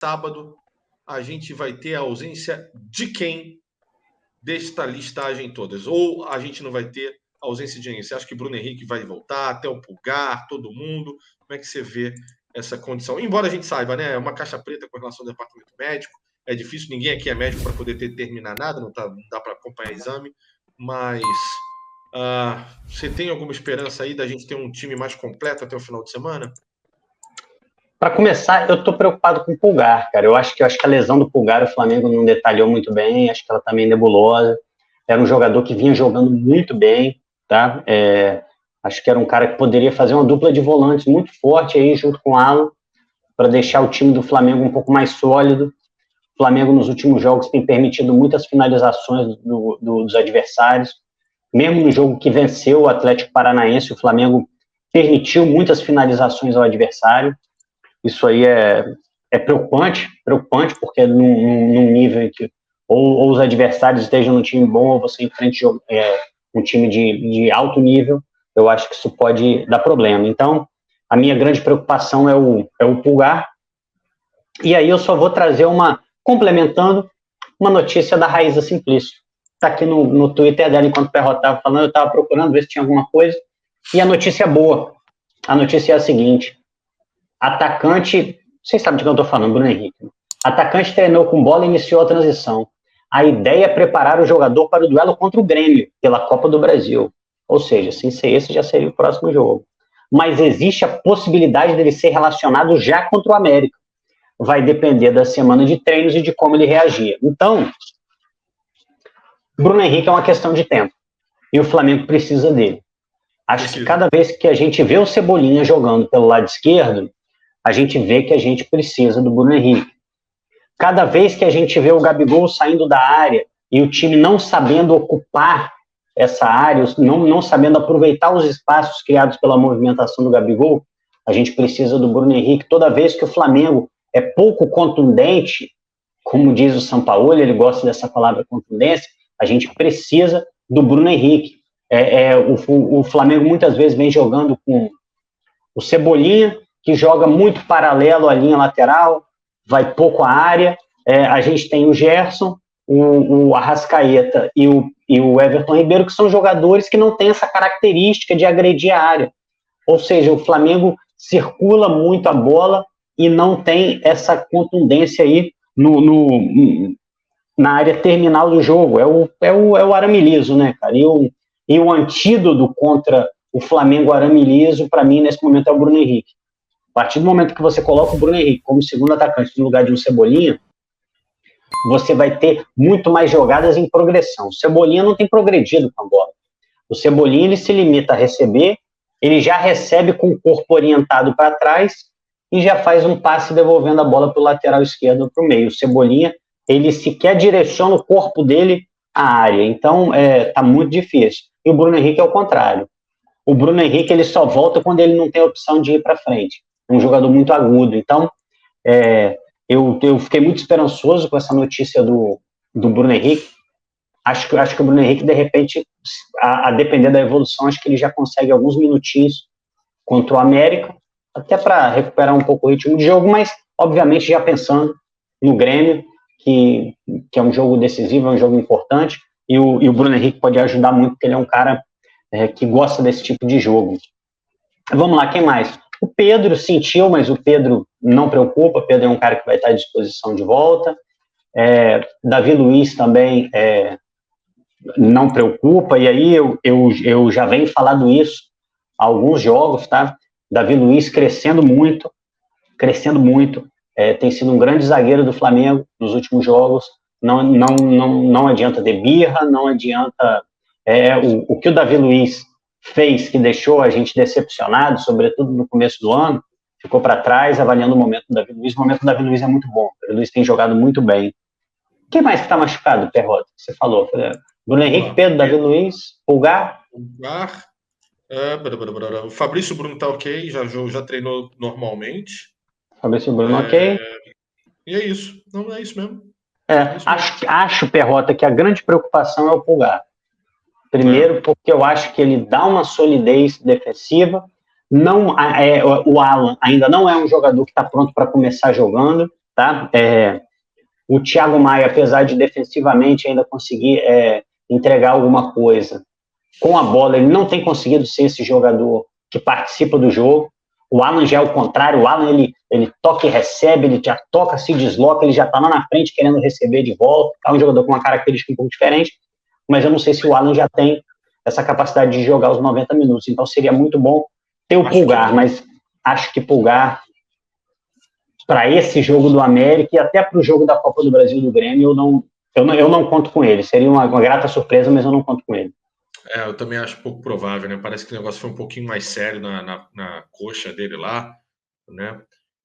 sábado a gente vai ter a ausência de quem desta listagem todas? Ou a gente não vai ter a ausência de ninguém? Você acha que Bruno Henrique vai voltar, até o Pulgar, todo mundo? Como é que você vê essa condição? Embora a gente saiba, né? É uma caixa preta com relação ao departamento médico. É difícil, ninguém aqui é médico para poder determinar nada, não dá para acompanhar exame, mas você tem alguma esperança aí da gente ter um time mais completo até o final de semana? Para começar, eu estou preocupado com o Pulgar, cara. Eu acho que a lesão do Pulgar o Flamengo não detalhou muito bem, acho que ela está meio nebulosa. Era um jogador que vinha jogando muito bem, tá? Acho que era um cara que poderia fazer uma dupla de volantes muito forte aí junto com o Alan, para deixar o time do Flamengo um pouco mais sólido. O Flamengo nos últimos jogos tem permitido muitas finalizações dos adversários. Mesmo no jogo que venceu o Atlético Paranaense, o Flamengo permitiu muitas finalizações ao adversário. Isso aí é preocupante, porque num nível em que ou os adversários estejam num time bom, ou você enfrente um time de alto nível, eu acho que isso pode dar problema. Então, a minha grande preocupação é o Pulgar. E aí eu só vou trazer complementando, uma notícia da Raíza Simplício. Está aqui no Twitter dela, enquanto o Perrota estava falando, eu estava procurando ver se tinha alguma coisa, e a notícia é boa. A notícia é a seguinte: atacante, vocês sabem de que eu estou falando, Bruno Henrique. Atacante treinou com bola e iniciou a transição. A ideia é preparar o jogador para o duelo contra o Grêmio, pela Copa do Brasil. Ou seja, sem ser esse, já seria o próximo jogo. Mas existe a possibilidade dele ser relacionado já contra o América. Vai depender da semana de treinos e de como ele reagir. Então, Bruno Henrique é uma questão de tempo. E o Flamengo precisa dele. Acho que cada vez que a gente vê o Cebolinha jogando pelo lado esquerdo, a gente vê que a gente precisa do Bruno Henrique. Cada vez que a gente vê o Gabigol saindo da área e o time não sabendo ocupar essa área, não sabendo aproveitar os espaços criados pela movimentação do Gabigol, a gente precisa do Bruno Henrique. Toda vez que o Flamengo é pouco contundente, como diz o Sampaoli, ele gosta dessa palavra contundência, a gente precisa do Bruno Henrique. O Flamengo muitas vezes vem jogando com o Cebolinha, que joga muito paralelo à linha lateral, vai pouco à área. A gente tem o Gerson, o Arrascaeta e o Everton Ribeiro, que são jogadores que não têm essa característica de agredir a área. Ou seja, o Flamengo circula muito a bola e não tem essa contundência aí na área terminal do jogo. É o arame liso, né, cara? E o antídoto contra o Flamengo arame liso, para mim, nesse momento, é o Bruno Henrique. A partir do momento que você coloca o Bruno Henrique como segundo atacante no lugar de um Cebolinha, você vai ter muito mais jogadas em progressão. O Cebolinha não tem progredido com a bola. O Cebolinha, ele se limita a receber, ele já recebe com o corpo orientado para trás e já faz um passe devolvendo a bola para o lateral esquerdo ou para o meio. O Cebolinha, ele sequer direciona o corpo dele à área. Então, tá muito difícil. E o Bruno Henrique é o contrário. O Bruno Henrique, ele só volta quando ele não tem a opção de ir para frente. É um jogador muito agudo. Então, eu fiquei muito esperançoso com essa notícia do Bruno Henrique. Acho que o Bruno Henrique, de repente, a depender da evolução, acho que ele já consegue alguns minutinhos contra o América, até para recuperar um pouco o ritmo de jogo, mas, obviamente, já pensando no Grêmio, que é um jogo decisivo, é um jogo importante, e o Bruno Henrique pode ajudar muito, porque ele é um cara que gosta desse tipo de jogo. Vamos lá, quem mais? O Pedro sentiu, mas o Pedro não preocupa. O Pedro é um cara que vai estar à disposição de volta. Davi Luiz também não preocupa, e aí eu já venho falando isso há alguns jogos, tá? Davi Luiz crescendo muito, tem sido um grande zagueiro do Flamengo nos últimos jogos. Não adianta ter birra, não adianta... o que o Davi Luiz fez, que deixou a gente decepcionado, sobretudo no começo do ano, ficou para trás, avaliando o momento do Davi Luiz. O momento do Davi Luiz é muito bom, o Davi Luiz tem jogado muito bem. Quem mais que está machucado, Perrota? Você falou, Bruno Henrique, Pedro, Davi Luiz, Pulgar? O Fabrício Bruno está ok, já treinou normalmente. Fabrício Bruno ok. E é isso, não é isso mesmo. Acho, Perrota, que a grande preocupação é o Pulgar. Primeiro, porque eu acho que ele dá uma solidez defensiva. O Alan ainda não é um jogador que está pronto para começar jogando, tá? O Thiago Maia, apesar de defensivamente ainda conseguir entregar alguma coisa, com a bola ele não tem conseguido ser esse jogador que participa do jogo. O Alan já é o contrário, o Alan ele toca e recebe, ele já toca, se desloca, ele já está lá na frente querendo receber de volta. É um jogador com uma característica um pouco diferente, mas eu não sei se o Alan já tem essa capacidade de jogar os 90 minutos. Então seria muito bom ter o Pulgar, mas acho que Pulgar, para esse jogo do América e até para o jogo da Copa do Brasil do Grêmio, eu não conto com ele. Seria uma grata surpresa, mas eu não conto com ele. Eu também acho pouco provável, né? Parece que o negócio foi um pouquinho mais sério na coxa dele lá, né?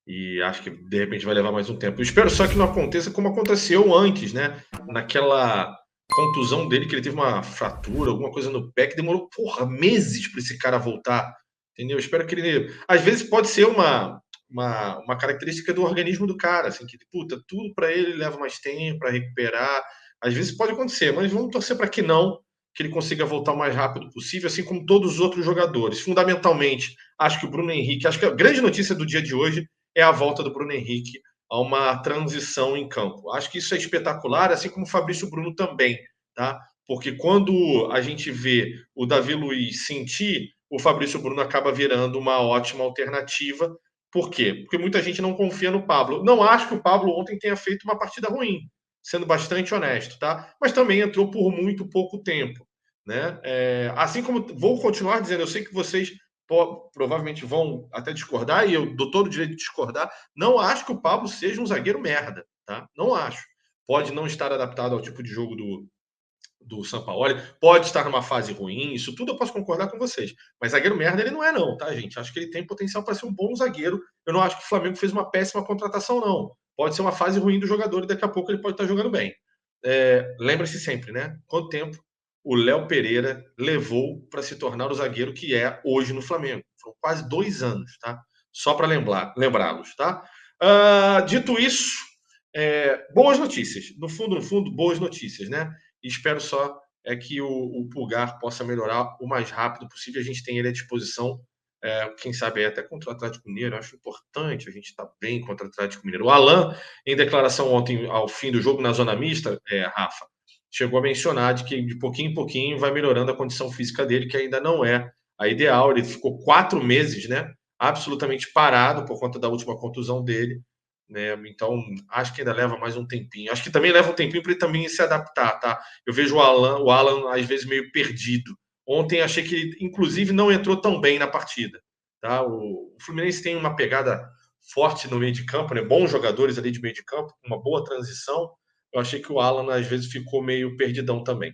E acho que de repente vai levar mais um tempo. Eu espero só que não aconteça como aconteceu antes, né? Naquela contusão dele, que ele teve uma fratura, alguma coisa no pé, que demorou, meses para esse cara voltar, entendeu? Eu espero que ele... Às vezes pode ser uma característica do organismo do cara, assim, que, tudo para ele leva mais tempo para recuperar. Às vezes pode acontecer, mas vamos torcer para que não, que ele consiga voltar o mais rápido possível, assim como todos os outros jogadores. Fundamentalmente, acho que o Bruno Henrique, acho que a grande notícia do dia de hoje é a volta do Bruno Henrique a uma transição em campo. Acho que isso é espetacular, assim como o Fabrício Bruno também, tá? Porque quando a gente vê o Davi Luiz sentir, o Fabrício Bruno acaba virando uma ótima alternativa. Por quê? Porque muita gente não confia no Pablo. Não acho que o Pablo ontem tenha feito uma partida ruim, sendo bastante honesto, tá? Mas também entrou por muito pouco tempo, né? Assim como vou continuar dizendo, eu sei que vocês provavelmente vão até discordar, e eu dou todo o direito de discordar, não acho que o Pablo seja um zagueiro merda, tá? Não acho. Pode não estar adaptado ao tipo de jogo do Sampaoli, pode estar numa fase ruim, isso tudo eu posso concordar com vocês. Mas zagueiro merda ele não é não, tá, gente? Acho que ele tem potencial para ser um bom zagueiro. Eu não acho que o Flamengo fez uma péssima contratação, não. Pode ser uma fase ruim do jogador e daqui a pouco ele pode estar jogando bem. Lembre-se sempre, né? Quanto tempo o Léo Pereira levou para se tornar o zagueiro que é hoje no Flamengo? Foram quase 2 anos, tá? Só para lembrá-los, tá? Dito isso, boas notícias. No fundo, boas notícias, né? E espero só que o Pulgar possa melhorar o mais rápido possível. A gente tem ele à disposição, quem sabe até contra o Atlético Mineiro. Eu acho importante a gente estar bem contra o Atlético Mineiro. O Alan, em declaração ontem, ao fim do jogo, na zona mista, Rafa, chegou a mencionar de que de pouquinho em pouquinho vai melhorando a condição física dele, que ainda não é a ideal. Ele ficou 4 meses, né, absolutamente parado por conta da última contusão dele, né? Então, acho que ainda leva mais um tempinho. Acho que também leva um tempinho para ele também se adaptar, tá? Eu vejo o Alan às vezes meio perdido. Ontem achei que ele, inclusive, não entrou tão bem na partida, tá? O Fluminense tem uma pegada forte no meio de campo, né? Bons jogadores ali de meio de campo, uma boa transição. Eu achei que o Alan às vezes ficou meio perdidão também.